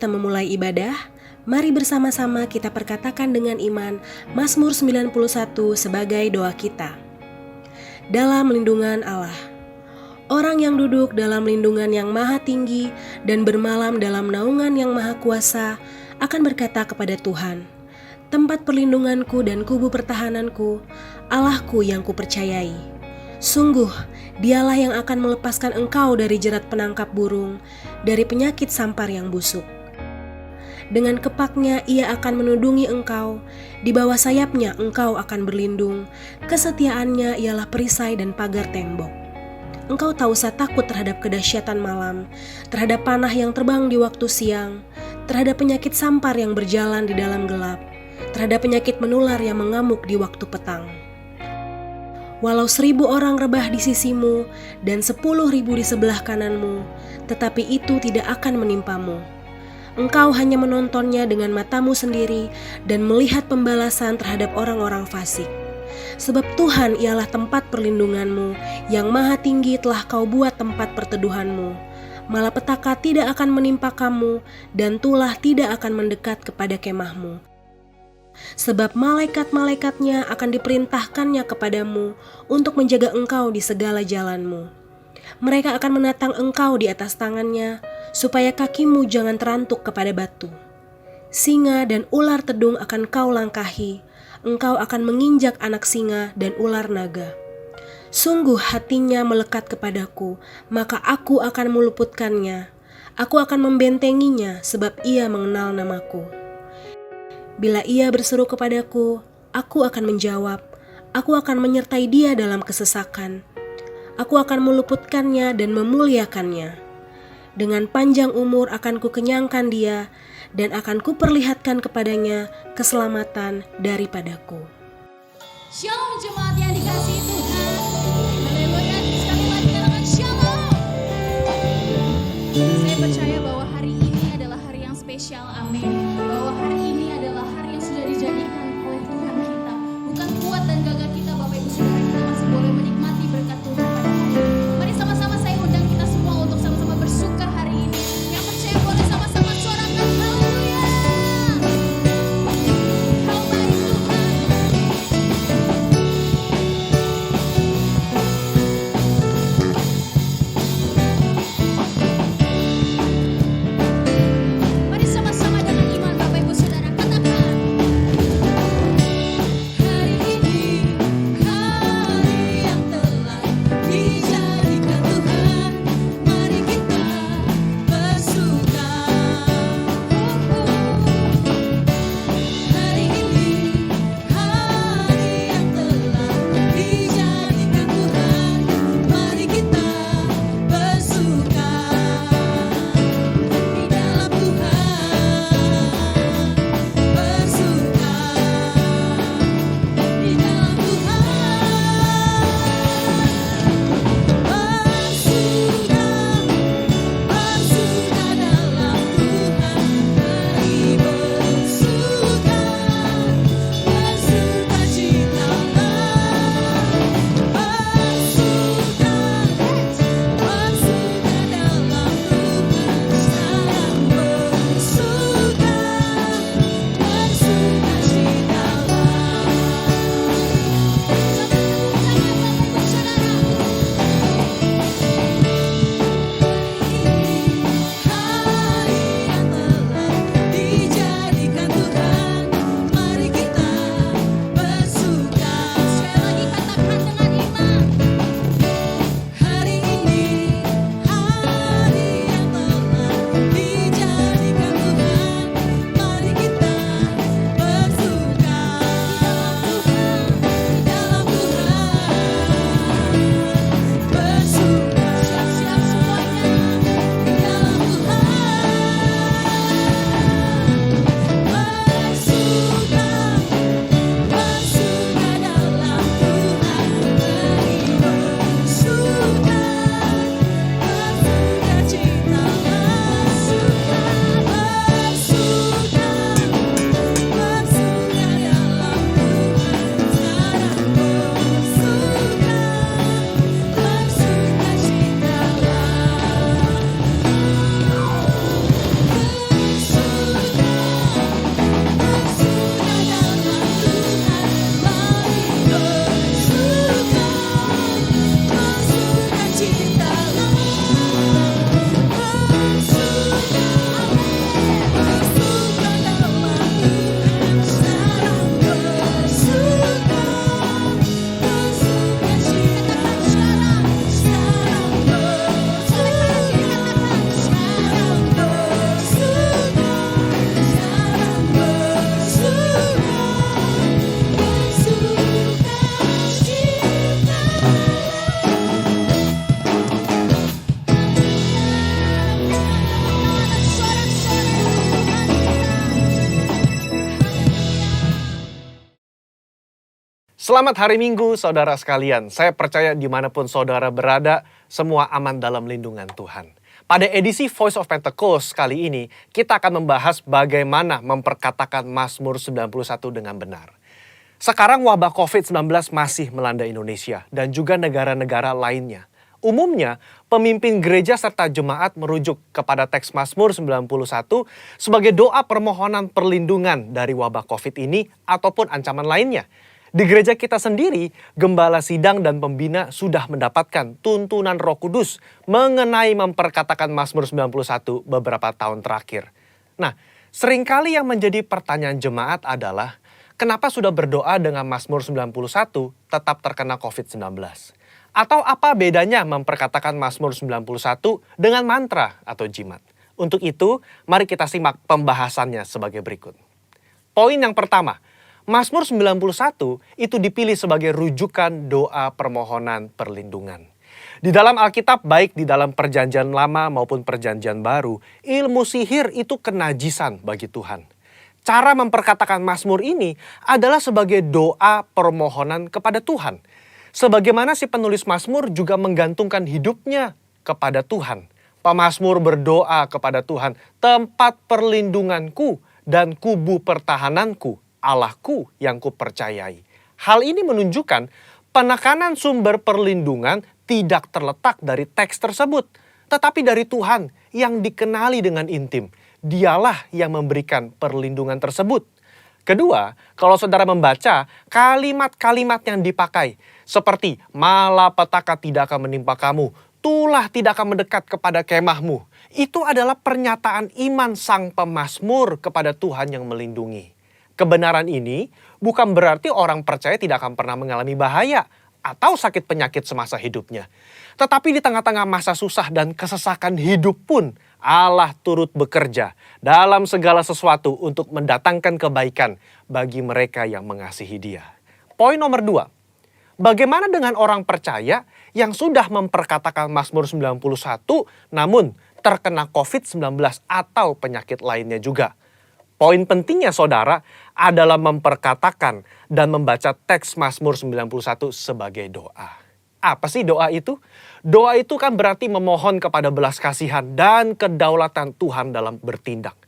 kita memulai ibadah, mari bersama-sama kita perkatakan dengan iman Mazmur 91 sebagai doa kita. Dalam lindungan Allah. Orang yang duduk dalam lindungan yang maha tinggi dan bermalam dalam naungan yang maha kuasa akan berkata kepada Tuhan, tempat perlindunganku dan kubu pertahananku, Allahku yang kupercayai. Sungguh, dialah yang akan melepaskan engkau dari jerat penangkap burung, dari penyakit sampar yang busuk. Dengan kepaknya ia akan menudungi engkau, di bawah sayapnya engkau akan berlindung, kesetiaannya ialah perisai dan pagar tembok. Engkau tak usah takut terhadap kedahsyatan malam, terhadap panah yang terbang di waktu siang, terhadap penyakit sampar yang berjalan di dalam gelap, terhadap penyakit menular yang mengamuk di waktu petang. Walau 1.000 orang rebah di sisimu dan 10.000 di sebelah kananmu, tetapi itu tidak akan menimpamu. Engkau hanya menontonnya dengan matamu sendiri dan melihat pembalasan terhadap orang-orang fasik. Sebab Tuhan ialah tempat perlindunganmu, yang maha tinggi telah kau buat tempat perteduhanmu. Malapetaka tidak akan menimpa kamu, dan tulah tidak akan mendekat kepada kemahmu. Sebab malaikat-malaikatnya akan diperintahkannya kepadamu untuk menjaga engkau di segala jalanmu. Mereka akan menatang engkau di atas tangannya, supaya kakimu jangan terantuk kepada batu. Singa dan ular tedung akan kau langkahi, engkau akan menginjak anak singa dan ular naga. Sungguh hatinya melekat kepadaku, maka aku akan meluputkannya. Aku akan membentenginya sebab ia mengenal namaku. Bila ia berseru kepadaku, aku akan menjawab. Aku akan menyertai dia dalam kesesakan. Aku akan meluputkannya dan memuliakannya. Dengan panjang umur akan kukenyangkan dia, dan akan kuperlihatkan kepadanya keselamatan daripadaku. Shalom jemaat yang dikasihi Tuhan. Haleluya, sekali lagi katakan shalom. Saya percaya bahwa hari ini adalah hari yang spesial, amin. Bahwa hari ini adalah hari yang sudah dijadikan oleh Tuhan kita. Bukan kuat dan gagah kita, Bapak Ibu Saudara, kita masih boleh menikmati berkat Tuhan pada hari ini. Mari sama-sama saya undang kita semua untuk sama-sama bersyukur hari ini. Yang percaya boleh sama-sama sorakan haleluya. Kau baik Tuhan. Mari sama-sama dengan iman Selamat hari Minggu, saudara sekalian. Saya percaya dimanapun saudara berada, semua aman dalam lindungan Tuhan. Pada edisi Voice of Pentecost kali ini, kita akan membahas bagaimana memperkatakan Mazmur 91 dengan benar. Sekarang wabah COVID-19 masih melanda Indonesia dan juga negara-negara lainnya. Umumnya, pemimpin gereja serta jemaat merujuk kepada teks Mazmur 91 sebagai doa permohonan perlindungan dari wabah COVID ini ataupun ancaman lainnya. Di gereja kita sendiri, gembala sidang dan pembina sudah mendapatkan tuntunan Roh Kudus mengenai memperkatakan Mazmur 91 beberapa tahun terakhir. Nah, seringkali yang menjadi pertanyaan jemaat adalah, kenapa sudah berdoa dengan Mazmur 91 tetap terkena COVID-19? Atau apa bedanya memperkatakan Mazmur 91 dengan mantra atau jimat? Untuk itu, mari kita simak pembahasannya sebagai berikut. Poin yang pertama, Mazmur 91 itu dipilih sebagai rujukan doa permohonan perlindungan. Di dalam Alkitab, baik di dalam perjanjian lama maupun perjanjian baru, ilmu sihir itu kenajisan bagi Tuhan. Cara memperkatakan Mazmur ini adalah sebagai doa permohonan kepada Tuhan. Sebagaimana si penulis Mazmur juga menggantungkan hidupnya kepada Tuhan. Pemazmur berdoa kepada Tuhan, tempat perlindunganku dan kubu pertahananku, Allahku yang kupercayai. Hal ini menunjukkan penekanan sumber perlindungan tidak terletak dari teks tersebut, tetapi dari Tuhan yang dikenali dengan intim. Dialah yang memberikan perlindungan tersebut. Kedua, kalau saudara membaca kalimat-kalimat yang dipakai, seperti malapetaka tidak akan menimpa kamu, tulah tidak akan mendekat kepada kemahmu. Itu adalah pernyataan iman sang pemazmur kepada Tuhan yang melindungi. Kebenaran ini bukan berarti orang percaya tidak akan pernah mengalami bahaya atau sakit penyakit semasa hidupnya. Tetapi di tengah-tengah masa susah dan kesesakan hidup pun, Allah turut bekerja dalam segala sesuatu untuk mendatangkan kebaikan bagi mereka yang mengasihi Dia. Poin nomor 2. Bagaimana dengan orang percaya yang sudah memperkatakan Mazmur 91 namun terkena COVID-19 atau penyakit lainnya juga? Poin pentingnya saudara adalah memperkatakan dan membaca teks Mazmur 91 sebagai doa. Apa sih doa itu? Doa itu kan berarti memohon kepada belas kasihan dan kedaulatan Tuhan dalam bertindak.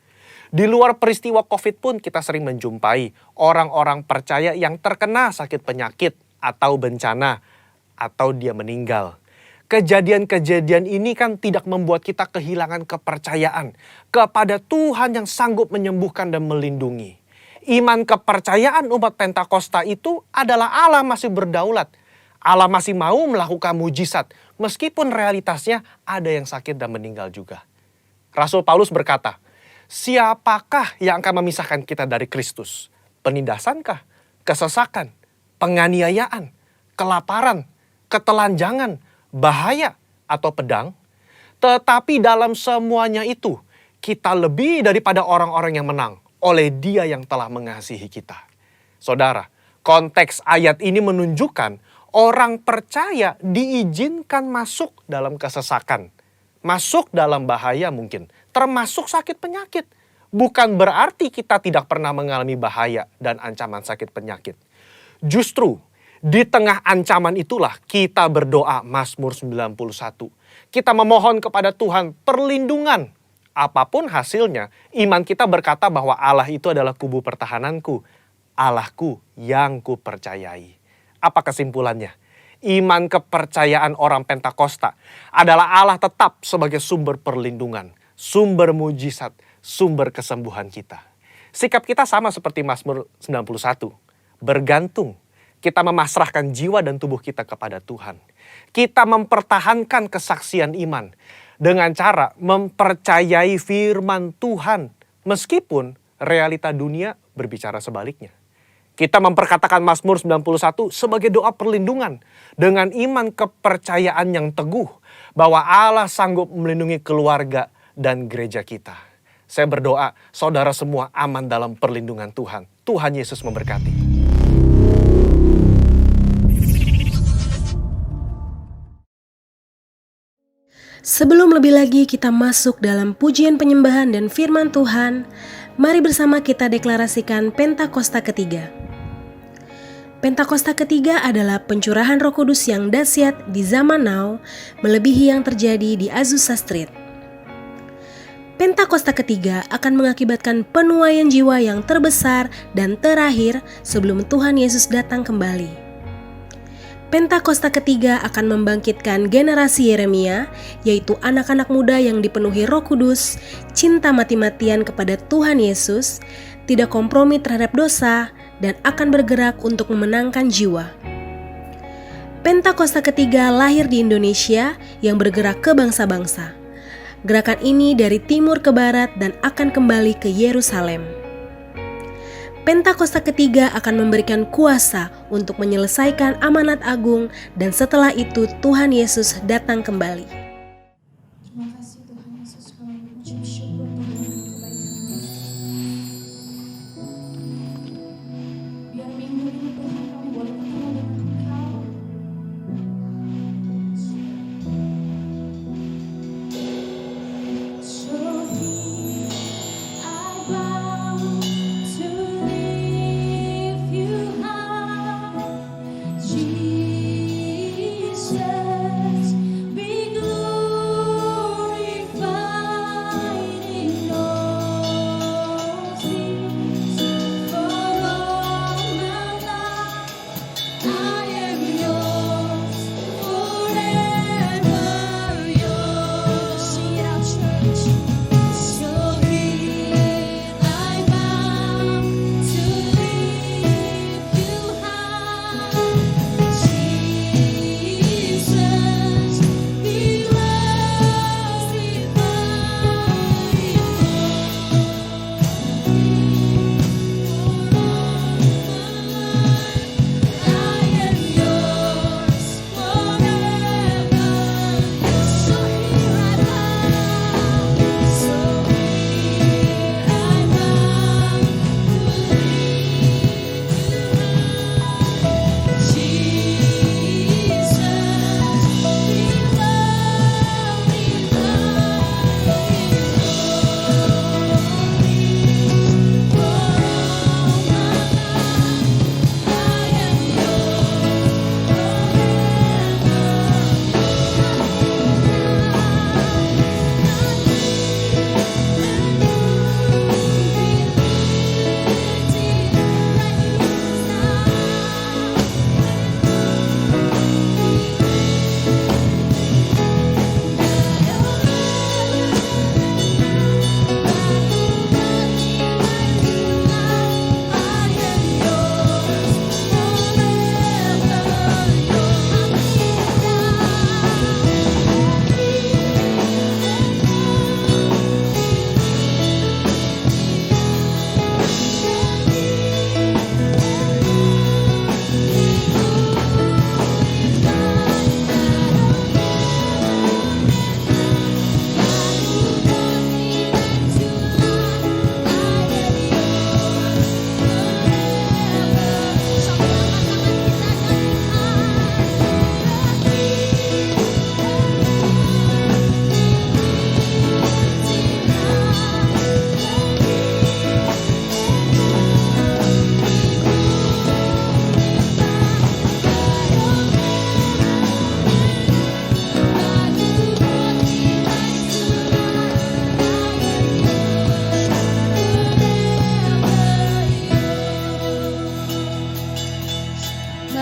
Di luar peristiwa COVID pun kita sering menjumpai orang-orang percaya yang terkena sakit penyakit atau bencana atau dia meninggal. Kejadian-kejadian ini kan tidak membuat kita kehilangan kepercayaan kepada Tuhan yang sanggup menyembuhkan dan melindungi. Iman kepercayaan umat Pentakosta itu adalah Allah masih berdaulat. Allah masih mau melakukan mujizat meskipun realitasnya ada yang sakit dan meninggal juga. Rasul Paulus berkata, siapakah yang akan memisahkan kita dari Kristus? Penindasankah? Kesesakan? Penganiayaan? Kelaparan? Ketelanjangan? Bahaya atau pedang? Tetapi dalam semuanya itu, kita lebih daripada orang-orang yang menang oleh Dia yang telah mengasihi kita. Saudara, konteks ayat ini menunjukkan orang percaya diizinkan masuk dalam kesesakan, masuk dalam bahaya mungkin, termasuk sakit penyakit. Bukan berarti kita tidak pernah mengalami bahaya dan ancaman sakit penyakit. Justru, di tengah ancaman itulah kita berdoa Mazmur 91. Kita memohon kepada Tuhan perlindungan. Apapun hasilnya, iman kita berkata bahwa Allah itu adalah kubu pertahananku, Allahku yang kupercayai. Apa kesimpulannya? Iman kepercayaan orang Pentakosta adalah Allah tetap sebagai sumber perlindungan, sumber mujizat, sumber kesembuhan kita. Sikap kita sama seperti Mazmur 91, bergantung. Kita memasrahkan jiwa dan tubuh kita kepada Tuhan. Kita mempertahankan kesaksian iman dengan cara mempercayai firman Tuhan meskipun realita dunia berbicara sebaliknya. Kita memperkatakan Mazmur 91 sebagai doa perlindungan dengan iman kepercayaan yang teguh bahwa Allah sanggup melindungi keluarga dan gereja kita. Saya berdoa saudara semua aman dalam perlindungan Tuhan. Tuhan Yesus memberkati. Sebelum lebih lagi kita masuk dalam pujian penyembahan dan firman Tuhan, mari bersama kita deklarasikan Pentakosta ketiga. Pentakosta ketiga adalah pencurahan Roh Kudus yang dahsyat di zaman now, melebihi yang terjadi di Azusa Street. Pentakosta ketiga akan mengakibatkan penuaian jiwa yang terbesar dan terakhir sebelum Tuhan Yesus datang kembali. Pentakosta ketiga akan membangkitkan generasi Yeremia, yaitu anak-anak muda yang dipenuhi Roh Kudus, cinta mati-matian kepada Tuhan Yesus, tidak kompromi terhadap dosa, dan akan bergerak untuk memenangkan jiwa. Pentakosta ketiga lahir di Indonesia yang bergerak ke bangsa-bangsa. Gerakan ini dari timur ke barat dan akan kembali ke Yerusalem. Pentakosta ketiga akan memberikan kuasa untuk menyelesaikan amanat agung dan setelah itu Tuhan Yesus datang kembali. Terima kasih Tuhan Yesus, kami mengucap syukur Tuhan kebaikan-Mu. Biar minggu ini Tuhan kami boleh ketemu dengan Engkau. So here I bow to lift You high, Jesus, be glorified in all things. For all my life I am Yours, forever Yours. Sing it out, church. So here I bow to lift You high, Jesus, be glorified in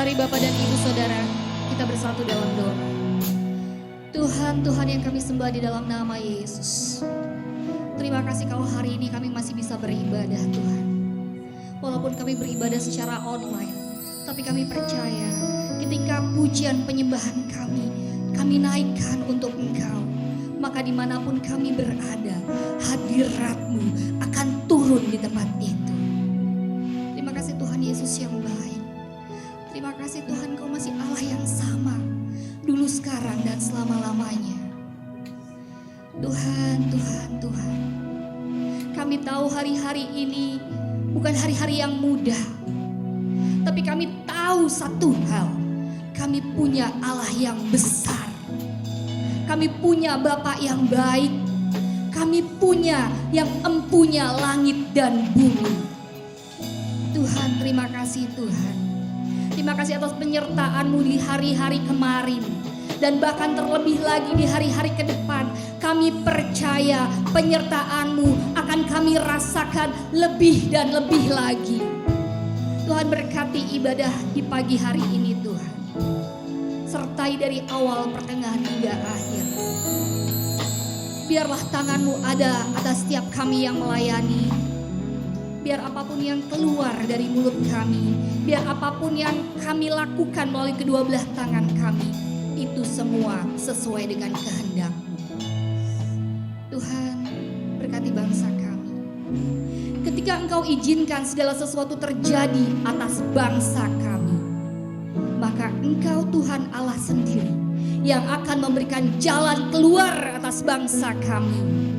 Mari Bapak dan Ibu Saudara, kita bersatu dalam doa. Tuhan, Tuhan yang kami sembah di dalam nama Yesus. Terima kasih kalau hari ini kami masih bisa beribadah Tuhan. Walaupun kami beribadah secara online, tapi kami percaya ketika pujian penyembahan kami naikkan untuk Engkau, maka dimanapun kami berada, hadirat-Mu akan turun di tempat itu. Terima kasih Tuhan Yesus yang baik. Terima kasih Tuhan, Kau masih Allah yang sama, dulu, sekarang, dan selama-lamanya. Tuhan, Tuhan, Tuhan. Kami tahu hari-hari ini bukan hari-hari yang mudah. Tapi kami tahu satu hal, kami punya Allah yang besar. Kami punya Bapa yang baik. Kami punya yang empunya langit dan bumi. Tuhan, terima kasih Tuhan. Terima kasih atas penyertaan-Mu di hari-hari kemarin. Dan bahkan terlebih lagi di hari-hari ke depan. Kami percaya penyertaan-Mu akan kami rasakan lebih dan lebih lagi. Tuhan berkati ibadah di pagi hari ini Tuhan. Sertai dari awal, pertengahan hingga akhir. Biarlah tangan-Mu ada atas setiap kami yang melayani. Biar apapun yang keluar dari mulut kami, biar apapun yang kami lakukan melalui kedua belah tangan kami, itu semua sesuai dengan kehendak-Mu. Tuhan, berkati bangsa kami. Ketika Engkau izinkan segala sesuatu terjadi atas bangsa kami, maka Engkau Tuhan Allah sendiri yang akan memberikan jalan keluar atas bangsa kami.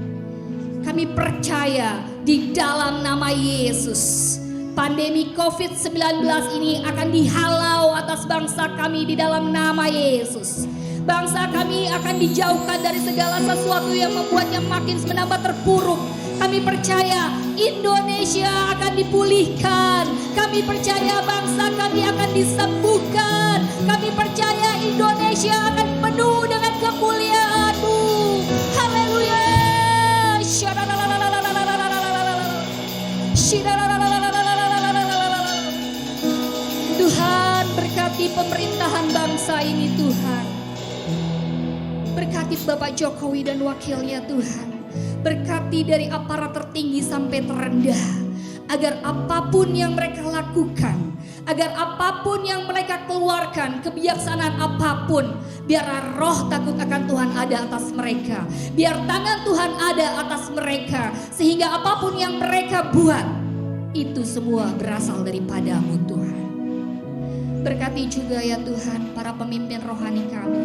Kami percaya di dalam nama Yesus, pandemi COVID-19 ini akan dihalau atas bangsa kami di dalam nama Yesus. Bangsa kami akan dijauhkan dari segala sesuatu yang membuatnya makin menambah terpuruk. Kami percaya Indonesia akan dipulihkan. Kami percaya bangsa kami akan disembuhkan. Kami percaya Indonesia akan penuh dengan kemuliaan-Mu. Haleluya. Tuhan, berkati pemerintahan bangsa ini Tuhan. Berkati Bapak Jokowi dan wakilnya Tuhan. Berkati dari aparat tertinggi sampai terendah. Agar apapun yang mereka lakukan, agar apapun yang mereka keluarkan, kebijaksanaan apapun, biar roh takut akan Tuhan ada atas mereka. Biar tangan Tuhan ada atas mereka. Sehingga apapun yang mereka buat, itu semua berasal daripada-Mu Tuhan. Berkati juga ya Tuhan para pemimpin rohani kami.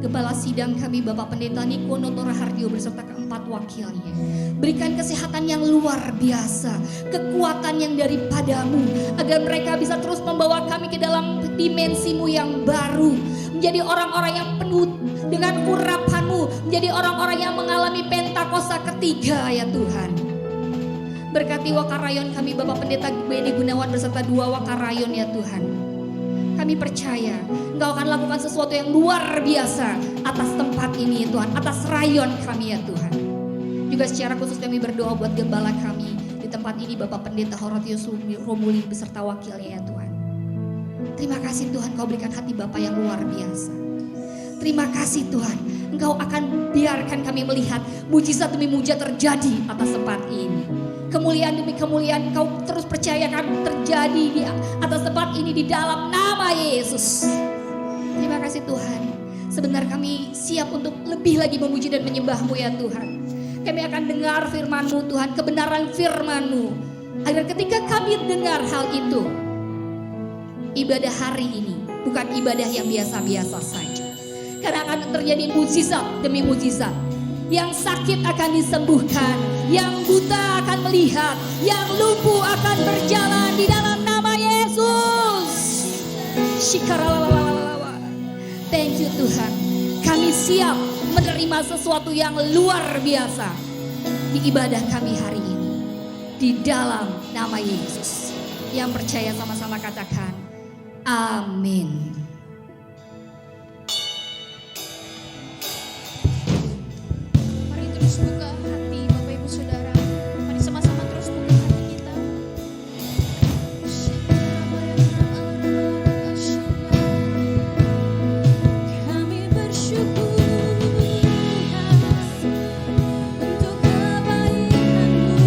Kepala sidang kami Bapak Pendeta Niko Noto Rahardio beserta keempat wakilnya. Berikan kesehatan yang luar biasa, kekuatan yang daripada-Mu, agar mereka bisa terus membawa kami ke dalam dimensi-Mu yang baru. Menjadi orang-orang yang penuh dengan urapan-Mu, menjadi orang-orang yang mengalami Pentakosta ketiga ya Tuhan. Berkati wakarayon kami Bapak Pendeta Beni Gunawan beserta 2 wakarayon ya Tuhan. Kami percaya Engkau akan lakukan sesuatu yang luar biasa atas tempat ini Tuhan, atas rayon kami ya Tuhan. Juga secara khusus kami berdoa buat gembala kami di tempat ini Bapak Pendeta Horatius Romuli beserta wakilnya ya Tuhan. Terima kasih Tuhan Kau berikan hati Bapak yang luar biasa. Terima kasih Tuhan Engkau akan biarkan kami melihat mujizat demi mujizat terjadi atas tempat ini. Kemuliaan demi kemuliaan Kau terus percayakan terjadi di atas tempat ini di dalam nama Yesus. Terima kasih Tuhan. Sebentar kami siap untuk lebih lagi memuji dan menyembah-Mu ya Tuhan. Kami akan dengar firman-Mu Tuhan, kebenaran firman-Mu. Agar ketika kami dengar hal itu, ibadah hari ini bukan ibadah yang biasa-biasa saja. Karena akan terjadi mujizat demi mujizat. Yang sakit akan disembuhkan, yang buta akan melihat, yang lumpuh akan berjalan di dalam nama Yesus. Thank you Tuhan. Kami siap menerima sesuatu yang luar biasa di ibadah kami hari ini. Di dalam nama Yesus. Yang percaya sama-sama katakan amin. Terus buka hati Bapak Ibu Saudara. Mari sama-sama terus buka hati kita. Kami bersyukur untuk kebaikan-Mu.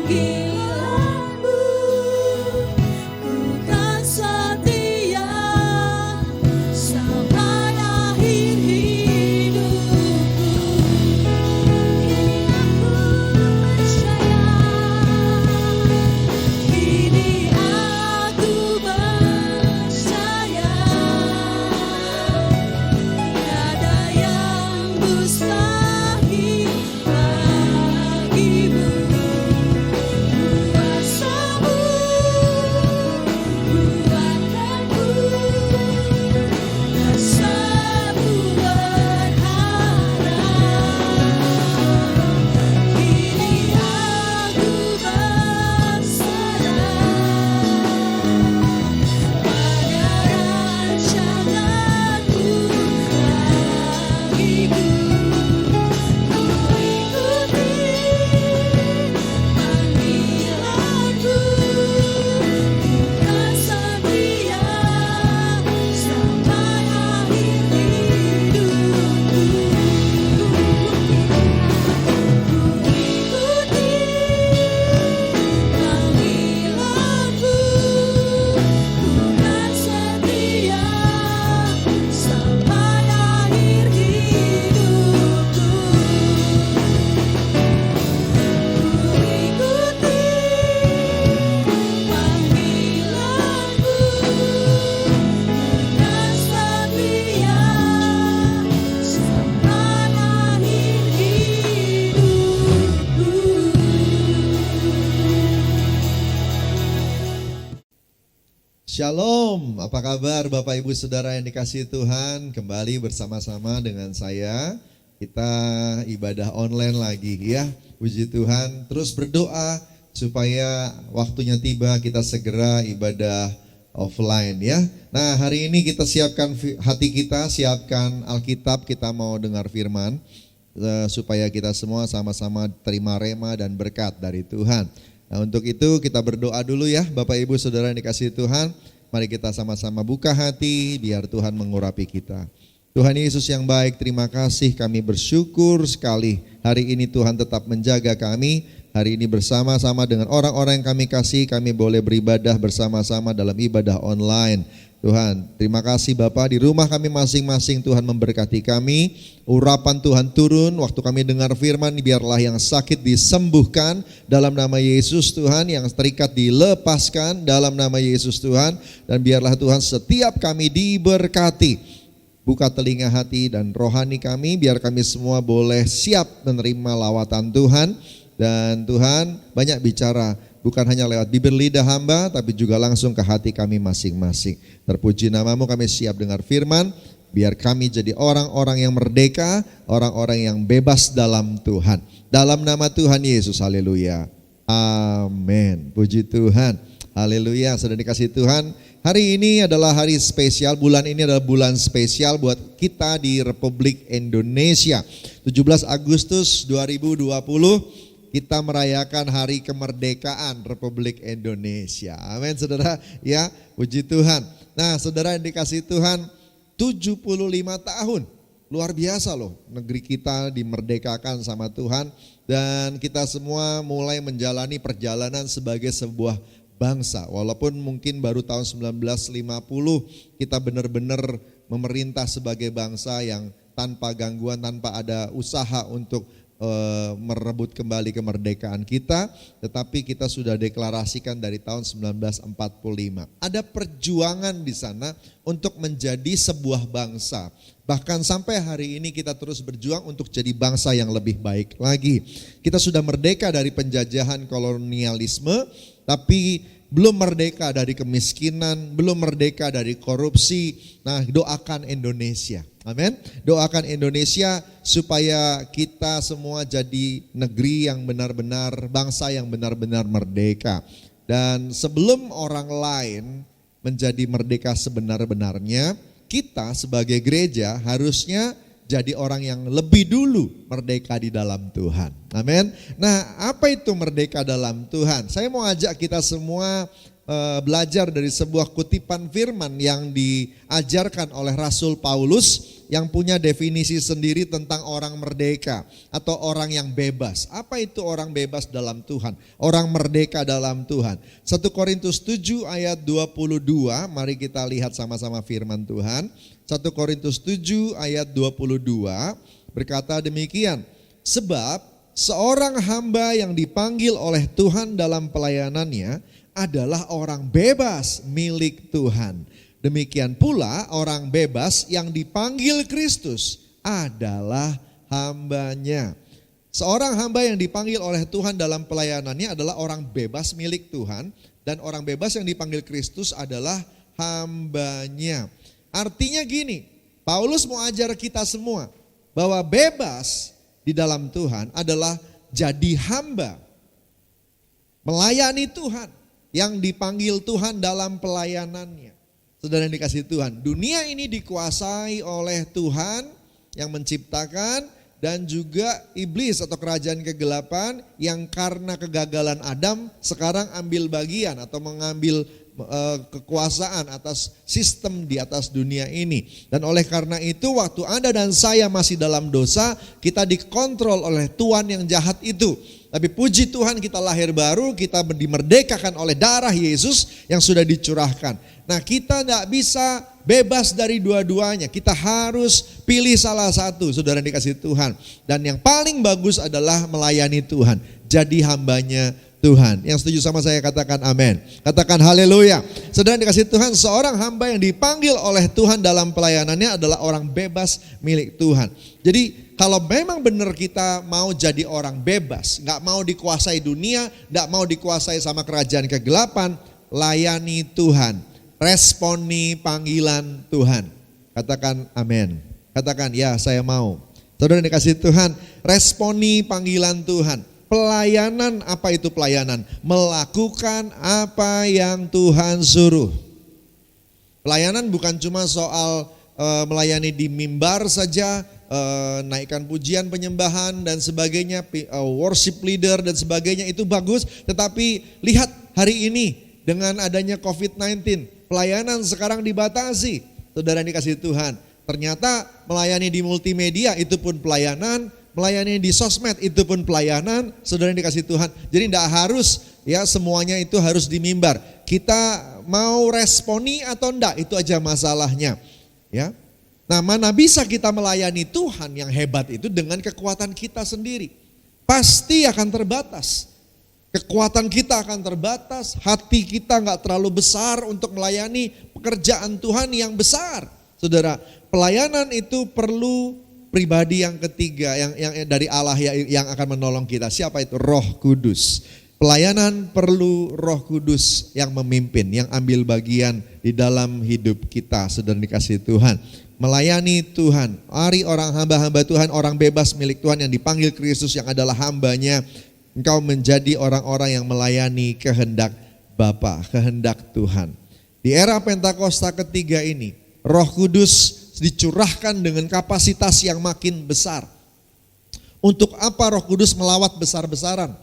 panggilanmu, ku kan setia sampai akhir hidupku. Kini aku percaya, kini aku percaya, tiada yang mustahil bagimu. Kuasamu, kuatkanku, rasaku berharap. Kini aku berserah pada rancanganmu bagiku. Ku ikuti panggilanmu, ku kan setia sampai akhir hidupku. Ku ikuti panggilanmu, ku kan setia sampai akhir hidupku. Ku ikuti panggilanmu, ku kan setia sampai akhir hidupku. Shalom, apa kabar Bapak Ibu Saudara yang dikasihi Tuhan? Kembali bersama-sama dengan saya. Kita ibadah online lagi ya. Puji Tuhan, terus berdoa supaya waktunya tiba kita segera ibadah offline ya. Nah, hari ini kita siapkan hati kita, siapkan Alkitab, kita mau dengar firman supaya kita semua sama-sama terima rema dan berkat dari Tuhan. Nah, untuk itu kita berdoa dulu ya Bapak Ibu Saudara yang dikasihi Tuhan. Mari kita sama-sama buka hati biar Tuhan mengurapi kita. Tuhan Yesus yang baik, terima kasih, kami bersyukur sekali hari ini Tuhan tetap menjaga kami. Hari ini bersama-sama dengan orang-orang yang kami kasih, kami boleh beribadah bersama-sama dalam ibadah online. Tuhan, terima kasih Bapa, di rumah kami masing-masing Tuhan memberkati kami. Urapan Tuhan turun, waktu kami dengar firman, biarlah yang sakit disembuhkan dalam nama Yesus Tuhan, yang terikat dilepaskan dalam nama Yesus Tuhan. Dan biarlah Tuhan setiap kami diberkati. Buka telinga hati dan rohani kami, biar kami semua boleh siap menerima lawatan Tuhan. Dan Tuhan banyak bicara, bukan hanya lewat bibir lidah hamba, tapi juga langsung ke hati kami masing-masing. Terpuji namamu, kami siap dengar firman, biar kami jadi orang-orang yang merdeka, orang-orang yang bebas dalam Tuhan. Dalam nama Tuhan Yesus, haleluya. Amin. Puji Tuhan. Haleluya, sudah dikasih Tuhan. Hari ini adalah hari spesial, bulan ini adalah bulan spesial buat kita di Republik Indonesia. 17 Agustus 2020 kita merayakan hari kemerdekaan Republik Indonesia. Amin saudara, ya puji Tuhan. Nah saudara yang dikasih Tuhan, 75 tahun. Luar biasa loh, negeri kita dimerdekakan sama Tuhan. Dan kita semua mulai menjalani perjalanan sebagai sebuah bangsa. Walaupun mungkin baru tahun 1950 kita benar-benar memerintah sebagai bangsa yang tanpa gangguan, tanpa ada usaha untuk merebut kembali kemerdekaan kita, tetapi kita sudah deklarasikan dari tahun 1945. Ada perjuangan di sana untuk menjadi sebuah bangsa. Bahkan sampai hari ini kita terus berjuang untuk jadi bangsa yang lebih baik lagi. Kita sudah merdeka dari penjajahan kolonialisme, tapi belum merdeka dari kemiskinan, belum merdeka dari korupsi. Nah, doakan Indonesia. Amin. Doakan Indonesia supaya kita semua jadi negeri yang benar-benar, bangsa yang benar-benar merdeka. Dan sebelum orang lain menjadi merdeka sebenar-benarnya, kita sebagai gereja harusnya jadi orang yang lebih dulu merdeka di dalam Tuhan. Amin. Nah, apa itu merdeka dalam Tuhan? Saya mau ajak kita semua belajar dari sebuah kutipan firman yang diajarkan oleh Rasul Paulus yang punya definisi sendiri tentang orang merdeka atau orang yang bebas. Apa itu orang bebas dalam Tuhan? Orang merdeka dalam Tuhan. 1 Korintus 7 ayat 22, mari kita lihat sama-sama firman Tuhan. 1 Korintus 7 ayat 22 berkata demikian, sebab seorang hamba yang dipanggil oleh Tuhan dalam pelayanannya adalah orang bebas milik Tuhan. Demikian pula orang bebas yang dipanggil Kristus adalah hambanya. Seorang hamba yang dipanggil oleh Tuhan dalam pelayanannya adalah orang bebas milik Tuhan. Dan orang bebas yang dipanggil Kristus adalah hambanya. Artinya gini, Paulus mau ajar kita semua bahwa bebas di dalam Tuhan adalah jadi hamba. Melayani Tuhan yang dipanggil Tuhan dalam pelayanannya. Saudara yang dikasihi Tuhan, dunia ini dikuasai oleh Tuhan yang menciptakan dan juga iblis atau kerajaan kegelapan yang karena kegagalan Adam sekarang ambil bagian atau mengambil kekuasaan atas sistem di atas dunia ini. Dan oleh karena itu waktu Anda dan saya masih dalam dosa, kita dikontrol oleh tuan yang jahat itu. Tapi puji Tuhan kita lahir baru, kita dimerdekakan oleh darah Yesus yang sudah dicurahkan. Nah kita tidak bisa bebas dari dua-duanya, kita harus pilih salah satu, saudara dikasih Tuhan. Dan yang paling bagus adalah melayani Tuhan, jadi hambanya Tuhan. Yang setuju sama saya katakan amin. Katakan haleluya. Saudara dikasih Tuhan, seorang hamba yang dipanggil oleh Tuhan dalam pelayanannya adalah orang bebas milik Tuhan. Jadi kalau memang benar kita mau jadi orang bebas, gak mau dikuasai dunia, gak mau dikuasai sama kerajaan kegelapan, layani Tuhan, responi panggilan Tuhan. Katakan amin. Katakan ya saya mau. Saudara dikasih Tuhan, responi panggilan Tuhan. Pelayanan, apa itu pelayanan? Melakukan apa yang Tuhan suruh. Pelayanan bukan cuma soal melayani di mimbar saja, naikkan pujian penyembahan dan sebagainya, worship leader dan sebagainya, itu bagus. Tetapi lihat hari ini dengan adanya COVID-19, pelayanan sekarang dibatasi. Saudara yang dikasihi Tuhan, ternyata melayani di multimedia itu pun pelayanan. Melayani di sosmed itu pun pelayanan, saudara yang dikasih Tuhan. Jadi tidak harus ya semuanya itu harus di mimbar. Kita mau responi atau enggak, itu aja masalahnya. Ya. Nah, mana bisa kita melayani Tuhan yang hebat itu dengan kekuatan kita sendiri? Pasti akan terbatas. Kekuatan kita akan terbatas, hati kita enggak terlalu besar untuk melayani pekerjaan Tuhan yang besar. Saudara, pelayanan itu perlu pribadi yang ketiga yang dari Allah yang akan menolong kita. Siapa itu? Roh Kudus. Pelayanan perlu Roh Kudus yang memimpin, yang ambil bagian di dalam hidup kita. Saudara dikasihi Tuhan, melayani Tuhan. Mari orang hamba-hamba Tuhan, orang bebas milik Tuhan yang dipanggil Kristus yang adalah hambanya. Engkau menjadi orang-orang yang melayani kehendak Bapa, kehendak Tuhan. Di era Pentakosta ketiga ini, Roh Kudus dicurahkan dengan kapasitas yang makin besar. Untuk apa Roh Kudus melawat besar-besaran?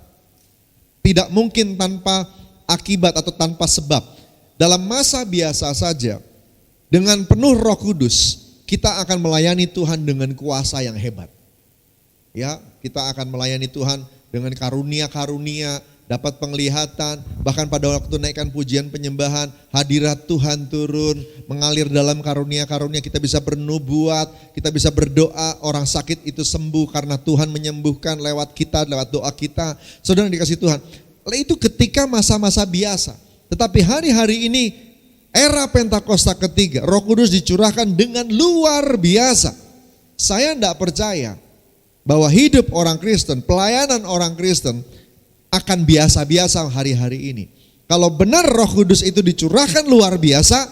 Tidak mungkin tanpa akibat atau tanpa sebab. Dalam masa biasa saja, dengan penuh Roh Kudus, kita akan melayani Tuhan dengan kuasa yang hebat. Ya, kita akan melayani Tuhan dengan karunia-karunia, dapat penglihatan, bahkan pada waktu naikkan pujian penyembahan, hadirat Tuhan turun, mengalir dalam karunia-karunia, kita bisa bernubuat, kita bisa berdoa, orang sakit itu sembuh karena Tuhan menyembuhkan lewat kita, lewat doa kita. Saudara dikasih Tuhan, itu ketika masa-masa biasa. Tetapi hari-hari ini, era Pentakosta ketiga, Roh Kudus dicurahkan dengan luar biasa. Saya tidak percaya bahwa hidup orang Kristen, pelayanan orang Kristen, akan biasa-biasa hari-hari ini. Kalau benar Roh Kudus itu dicurahkan luar biasa,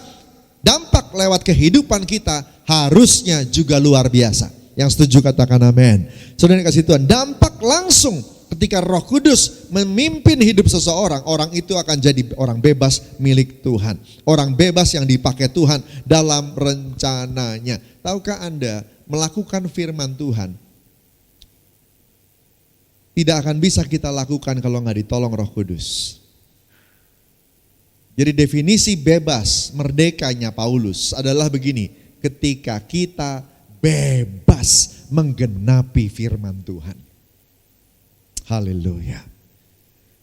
dampak lewat kehidupan kita harusnya juga luar biasa. Yang setuju katakan amin. Saudara kasih Tuhan, dampak langsung ketika Roh Kudus memimpin hidup seseorang, orang itu akan jadi orang bebas milik Tuhan. Orang bebas yang dipakai Tuhan dalam rencananya. Tahukah Anda, melakukan firman Tuhan tidak akan bisa kita lakukan kalau nggak ditolong Roh Kudus. Jadi definisi bebas, merdekanya Paulus adalah begini, ketika kita bebas menggenapi firman Tuhan. Haleluya.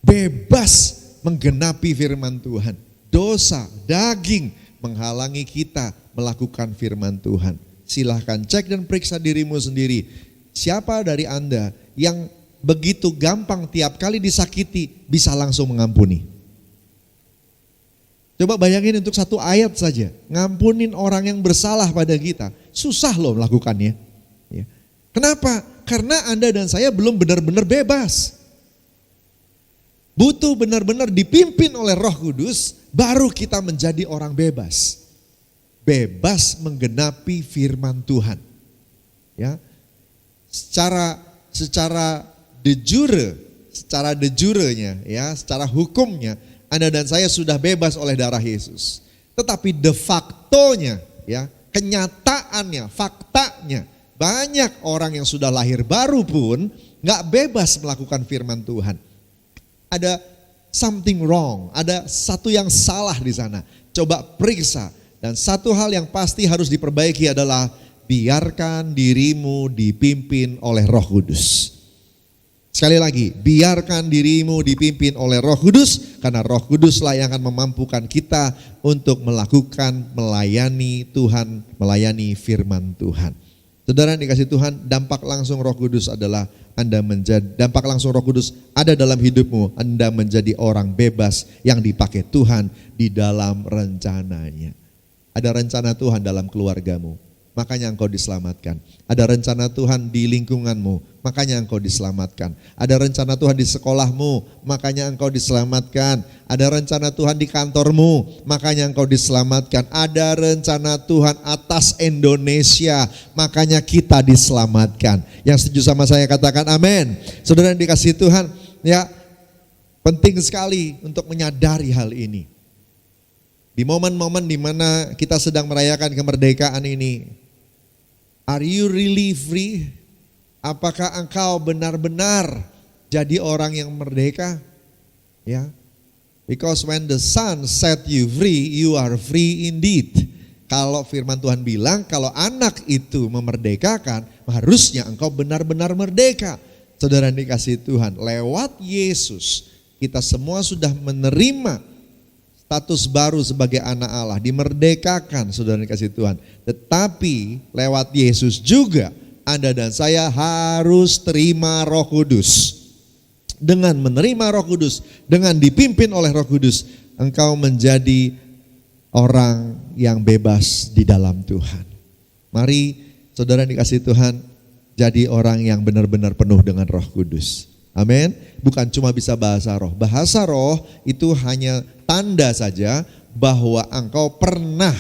Bebas menggenapi firman Tuhan. Dosa, daging menghalangi kita melakukan firman Tuhan. Silahkan cek dan periksa dirimu sendiri. Siapa dari Anda yang begitu gampang tiap kali disakiti bisa langsung mengampuni? Coba bayangin untuk satu ayat saja, ngampunin orang yang bersalah pada kita. Susah loh melakukannya. Ya. Kenapa? Karena Anda dan saya belum benar-benar bebas. Butuh benar-benar dipimpin oleh Roh Kudus, baru kita menjadi orang bebas. Bebas menggenapi firman Tuhan. Ya. Secara de jure-nya, ya, secara hukumnya, Anda dan saya sudah bebas oleh darah Yesus. Tetapi de facto-nya, ya, kenyataannya, faktanya, banyak orang yang sudah lahir baru pun gak bebas melakukan firman Tuhan. Ada something wrong, ada satu yang salah di sana. Coba periksa. Dan satu hal yang pasti harus diperbaiki adalah biarkan dirimu dipimpin oleh Roh Kudus. Sekali lagi, biarkan dirimu dipimpin oleh Roh Kudus, karena Roh Kuduslah yang akan memampukan kita untuk melakukan, melayani Tuhan, melayani firman Tuhan. Saudara yang dikasih Tuhan, dampak langsung Roh Kudus adalah dampak langsung Roh Kudus ada dalam hidupmu, Anda menjadi orang bebas yang dipakai Tuhan di dalam rencananya. Ada rencana Tuhan dalam keluargamu, makanya engkau diselamatkan. Ada rencana Tuhan di lingkunganmu, makanya engkau diselamatkan. Ada rencana Tuhan di sekolahmu, makanya engkau diselamatkan. Ada rencana Tuhan di kantormu, makanya engkau diselamatkan. Ada rencana Tuhan atas Indonesia, makanya kita diselamatkan. Yang setuju sama saya katakan amin. Saudara yang dikasihi Tuhan, ya, penting sekali untuk menyadari hal ini. Di momen-momen di mana kita sedang merayakan kemerdekaan ini, are you really free? Apakah engkau benar-benar jadi orang yang merdeka? Ya. Because when the Son set you free, you are free indeed. Kalau firman Tuhan bilang kalau anak itu memerdekakan, harusnya engkau benar-benar merdeka. Saudara yang dikasihi Tuhan, lewat Yesus kita semua sudah menerima status baru sebagai anak Allah, dimerdekakan, saudara dikasih Tuhan. Tetapi lewat Yesus juga Anda dan saya harus terima Roh Kudus. Dengan menerima Roh Kudus, dengan dipimpin oleh Roh Kudus, engkau menjadi orang yang bebas di dalam Tuhan. Mari saudara dikasih Tuhan, jadi orang yang benar-benar penuh dengan Roh Kudus. Amin. Bukan cuma bisa bahasa roh. Bahasa roh itu hanya tanda saja bahwa engkau pernah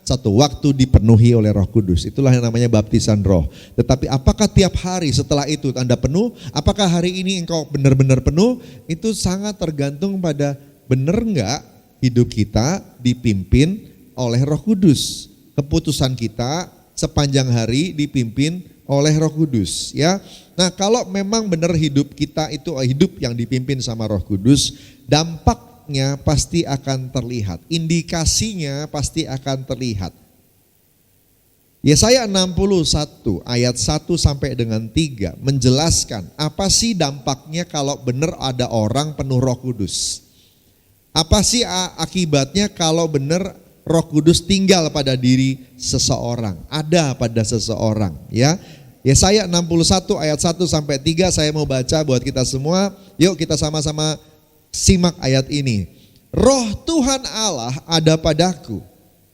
satu waktu dipenuhi oleh Roh Kudus. Itulah yang namanya baptisan roh. Tetapi apakah tiap hari setelah itu Anda penuh? Apakah hari ini engkau benar-benar penuh? Itu sangat tergantung pada benar enggak hidup kita dipimpin oleh Roh Kudus. Keputusan kita sepanjang hari dipimpin oleh Roh Kudus, ya. Nah, kalau memang benar hidup kita itu hidup yang dipimpin sama Roh Kudus, dampaknya pasti akan terlihat, indikasinya pasti akan terlihat. Yesaya 61 ayat 1 sampai dengan 3 menjelaskan apa sih dampaknya kalau benar ada orang penuh Roh Kudus. Apa sih akibatnya kalau benar Roh Kudus tinggal pada diri seseorang, ada pada seseorang, ya. Yesaya 61 ayat 1 sampai 3 saya mau baca buat kita semua. Yuk kita sama-sama simak ayat ini. Roh Tuhan Allah ada padaku,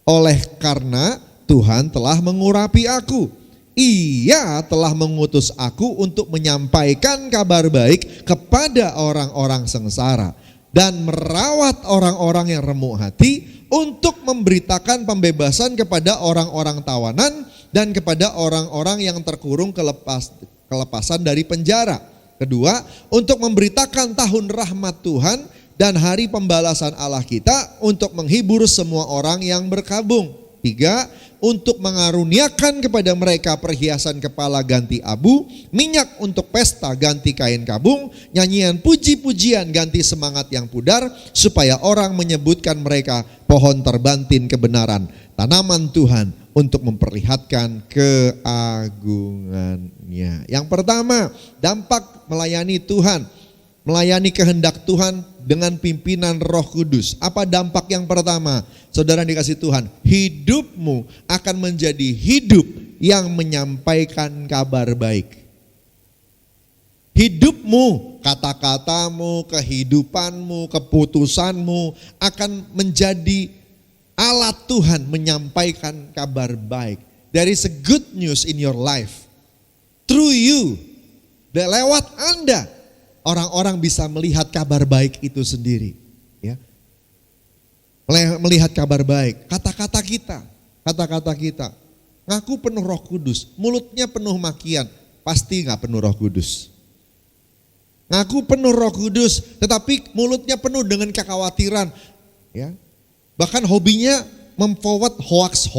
oleh karena Tuhan telah mengurapi aku. Ia telah mengutus aku untuk menyampaikan kabar baik kepada orang-orang sengsara dan merawat orang-orang yang remuk hati, untuk memberitakan pembebasan kepada orang-orang tawanan dan kepada orang-orang yang terkurung kelepasan dari penjara. Kedua, untuk memberitakan tahun rahmat Tuhan dan hari pembalasan Allah kita, untuk menghibur semua orang yang berkabung. ketiga, untuk mengaruniakan kepada mereka perhiasan kepala ganti abu, minyak untuk pesta ganti kain kabung, nyanyian puji-pujian ganti semangat yang pudar, supaya orang menyebutkan mereka pohon terbantin kebenaran, tanaman Tuhan untuk memperlihatkan keagungannya. Yang pertama, dampak melayani Tuhan, melayani kehendak Tuhan dengan pimpinan Roh Kudus. Apa dampak yang pertama? Saudara yang dikasih Tuhan, hidupmu akan menjadi hidup yang menyampaikan kabar baik. Hidupmu, kata-katamu, kehidupanmu, keputusanmu akan menjadi alat Tuhan menyampaikan kabar baik. There is a good news in your life. Through you, lewat Anda, orang-orang bisa melihat kabar baik itu sendiri. Ya. Melihat kabar baik, kata-kata kita, ngaku penuh Roh Kudus, mulutnya penuh makian, pasti nggak penuh Roh Kudus. Ngaku penuh Roh Kudus, tetapi mulutnya penuh dengan kekhawatiran, ya. Bahkan hobinya memforward hoax,